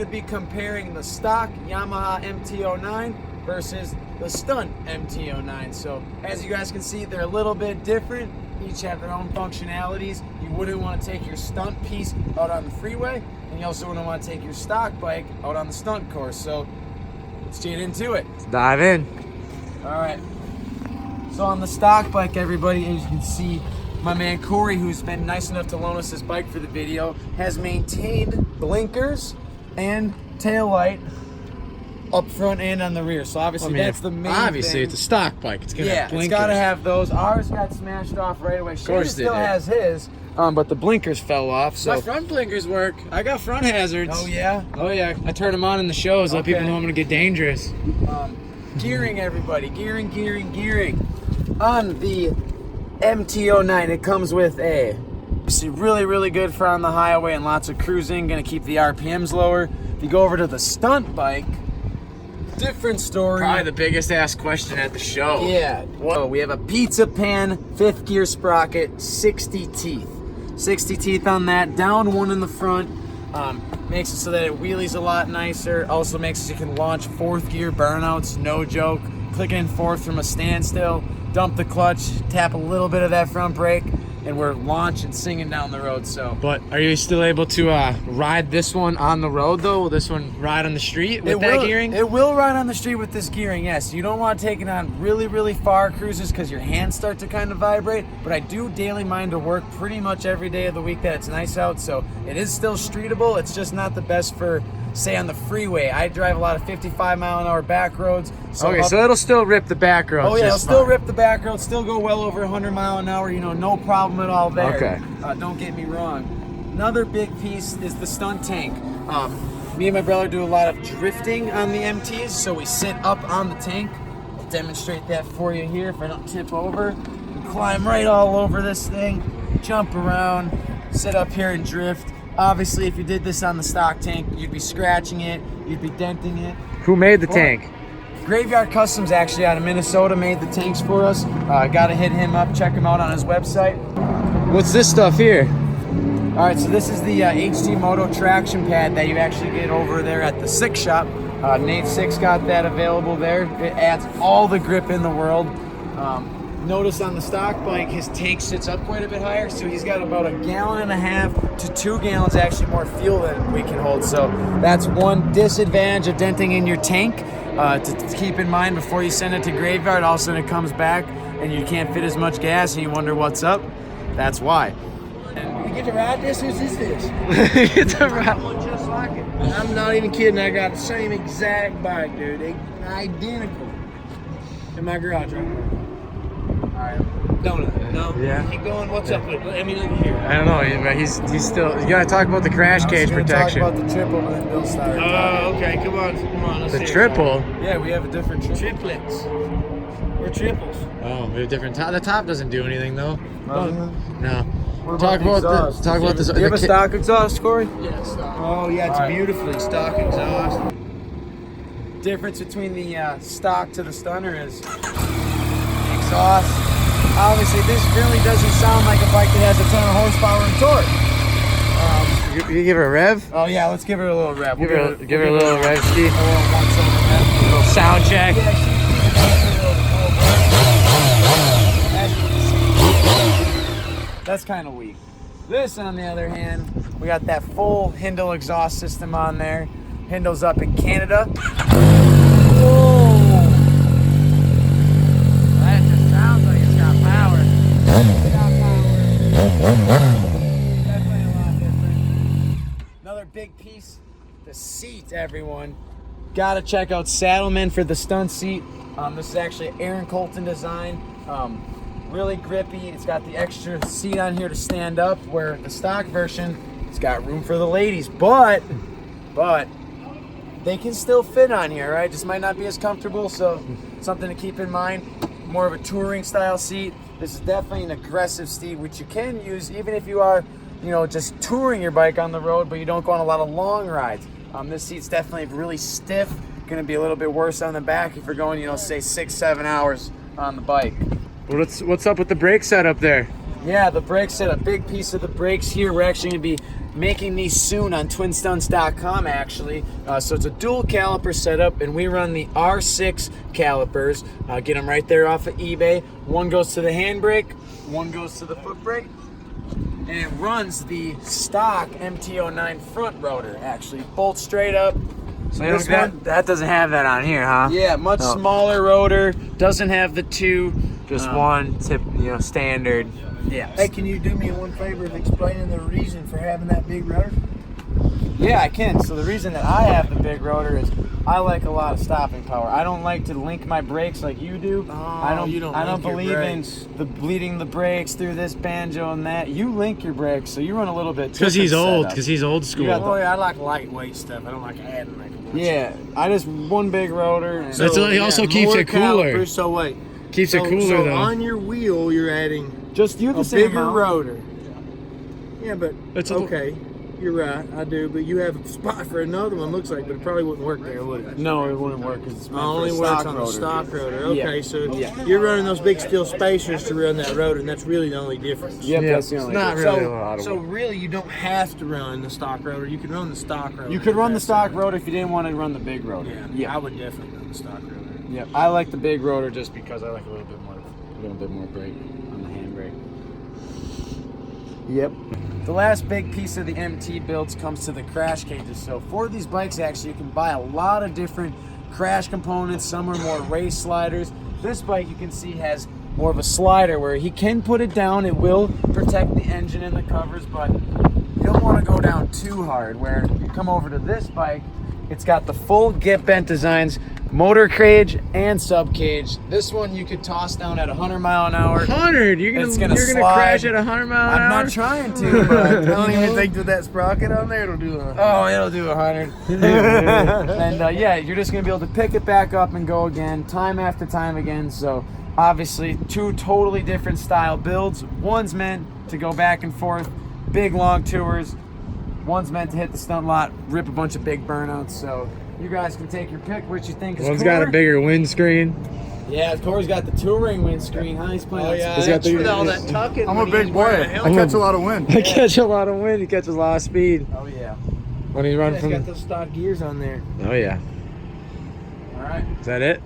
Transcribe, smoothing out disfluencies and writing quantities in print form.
be comparing the stock Yamaha MT-09 versus the Stunt MT-09. So as you guys can see, they're a little bit different. Each have their own functionalities. You wouldn't want to take your stunt piece out on the freeway, and you also wouldn't want to take your stock bike out on the stunt course. So let's get into it. Let's dive in. All right. So on the stock bike, everybody, as you can see, my man Corey, who's been nice enough to loan us his bike for the video, has maintained blinkers and tail light up front and on the rear. So obviously that's the main Obviously, thing. it's a stock bike. It's gonna have blinkers. It's gotta have those. Ours got smashed off right away. Shane still has his, but the blinkers fell off. So my front blinkers work. I got front hazards. Oh yeah? Oh yeah. I turn them on in the shows. Let people know I'm gonna get dangerous. Gearing, everybody. Gearing. On the MT-09, it comes with a really good for on the highway and lots of cruising. Gonna keep the RPMs lower. If you go over to the stunt bike, different story. Probably the biggest asked question at the show. Yeah. Whoa, we have a pizza pan, 5th gear sprocket, 60 teeth. 60 teeth on that, down one in the front. Makes it so that it wheelies a lot nicer. Also makes it so you can launch 4th gear burnouts, no joke. Clicking in 4th from a standstill, dump the clutch, tap a little bit of that front brake, and we're launching, singing down the road. So, but are you still able to ride this one on the road though? Will this one ride on the street with that gearing? It will ride on the street with this gearing, yes. You don't want to take it on really far cruises because your hands start to kind of vibrate, but I do daily mine to work pretty much every day of the week that it's nice out, so it is still streetable. It's just not the best for, say, on the freeway. I drive a lot of 55-mile-an-hour back roads. So so it'll still rip the back roads. Oh yeah, it'll still rip the back roads, still go well over 100 miles an hour, you know, no problem at all there. Okay. Don't get me wrong. Another big piece is the stunt tank. Me and my brother do a lot of drifting on the MTs, so we sit up on the tank. I'll demonstrate that for you here if I don't tip over. We climb right all over this thing, jump around, sit up here and drift. Obviously, if you did this on the stock tank, you'd be scratching it, you'd be denting it. Who made the tank? Graveyard Customs, actually out of Minnesota, made the tanks for us. Gotta hit him up, check him out on his website. What's this stuff here? All right, so this is the HD Moto Traction Pad that you actually get over there at the Six Shop. Nate Six got that available there. It adds all the grip in the world. Notice on the stock bike, his tank sits up quite a bit higher, so he's got about 1.5 gallons to 2 gallons actually more fuel than we can hold. So that's one disadvantage of denting in your tank to keep in mind before you send it to Graveyard. All of a sudden it comes back and you can't fit as much gas and you wonder what's up. That's why. You get to ride this? Whose is this? It's a ride. Just like it. I'm not even kidding. I got the same exact bike, dude. Identical. In my garage right now. Alright. Don't it? No? Yeah. Keep going. What's up with it? Let me look here. I don't know. He's still. You gotta talk about the crash cage protection. Talk about the triple, but then Bill started. Oh, okay. Come on. Let's The see it. triple. Yeah, we have a different triple. Triplets. We're triples. Oh, we have different top. The top doesn't do anything though. No. What Talk about exhaust? talk about this. Do you have a stock exhaust, Corey? Yeah, stock. Oh, yeah. It's beautifully stock exhaust. Difference between the stock to the stunner is the exhaust. Obviously, this really doesn't sound like a bike that has a ton of horsepower and torque. You give her a rev? Oh yeah, let's give her a little rev. Give her a little rev, Steve. A little once-over rev. A little sound check. That's kind of weak. This, on the other hand, we got that full Hindle exhaust system on there. Hindle's up in Canada. Whoa! That just sounds like it's got power. Definitely a lot different. Another big piece, the seat, everyone. Gotta check out Saddlemen for the stunt seat. This is actually Aaron Colton design. Really grippy. It's got the extra seat on here to stand up, where the stock version, it's got room for the ladies, but they can still fit on here, right? Just might not be as comfortable, so something to keep in mind. More of a touring style seat. This is definitely an aggressive seat, which you can use even if you are, you know, just touring your bike on the road, but you don't go on a lot of long rides. This seat's definitely really stiff. Gonna be a little bit worse on the back if you're going, you know, say 6-7 hours on the bike. What's up with the brake setup there? Yeah, the brake set, a big piece of the brakes here. We're actually gonna be making these soon on twinstunts.com actually. So it's a dual caliper setup, and we run the R6 calipers. Get them right there off of eBay. One goes to the handbrake, one goes to the foot brake, and it runs the stock MT09 front rotor actually, bolt straight up. So This one- that doesn't have that on here, huh? Yeah, much smaller rotor, doesn't have the two. Just one tip, standard. Yeah. Hey, can you do me one favor of explaining the reason for having that big rotor? Yeah, I can. So the reason that I have the big rotor is I like a lot of stopping power. I don't like to link my brakes like you do. I don't you don't I don't link your believe in brakes. the bleeding the brakes through this banjo and that. You link your brakes, so you run a little bit. Because he's different old. setup. Because he's old school. got Oh, yeah, I like lightweight stuff. I don't like adding like a bunch. Yeah, I just one big rotor. And It also keeps more it cooler. calipers, so wait. Keeps it cooler so though. on your wheel, you're adding just you a the same bigger amount. rotor. Yeah, but It's a- okay. You're right, I do, but you have a spot for another one, looks like, but it probably wouldn't work there, would it? No, it wouldn't work because it's It meant only for a works stock on rotor. the stock rotor. Okay, Yeah. so Yeah. you're running those big steel spacers to run that rotor, and that's really the only difference. Yep, Yeah, that's the it's only. not difference. really a lot of So work. really, you don't have to run the stock rotor. You can run the stock rotor. You could run the That's stock it. rotor if you didn't want to run the big rotor. Yeah, I would definitely run the stock rotor. Yeah, I like the big rotor just because I like a little bit more brake on the handbrake. Yep. The last big piece of the MT builds comes to the crash cages. So for these bikes, actually, you can buy a lot of different crash components. Some are more race sliders. This bike, you can see, has more of a slider where he can put it down. It will protect the engine and the covers, but you don't want to go down too hard. Where you come over to this bike, it's got the full get bent designs, motor cage and sub cage. This one you could toss down at 100 mile an hour. 100. You're It's gonna gonna crash slide. at 100 mile an I'm hour. not trying to, but I don't even think that sprocket on there will do it. oh, it'll do 100. And yeah, you're just gonna be able to pick it back up and go again, time after time again. So obviously, two totally different style builds. One's meant to go back and forth, big long tours. One's meant to hit the stunt lot, rip a bunch of big burnouts. So you guys can take your pick, which you think is One's cooler. got a bigger windscreen. Yeah, Corey's got the touring windscreen. Huh? He's playing. Oh yeah, He's got that's the- with all that tucking. I'm a when big he's boy. wearing a I helmet. catch a lot of wind. I catch a lot of wind. He catches a lot of speed Oh yeah. when he's running He's from. got those stock gears on there. Oh yeah. All right. Is that it?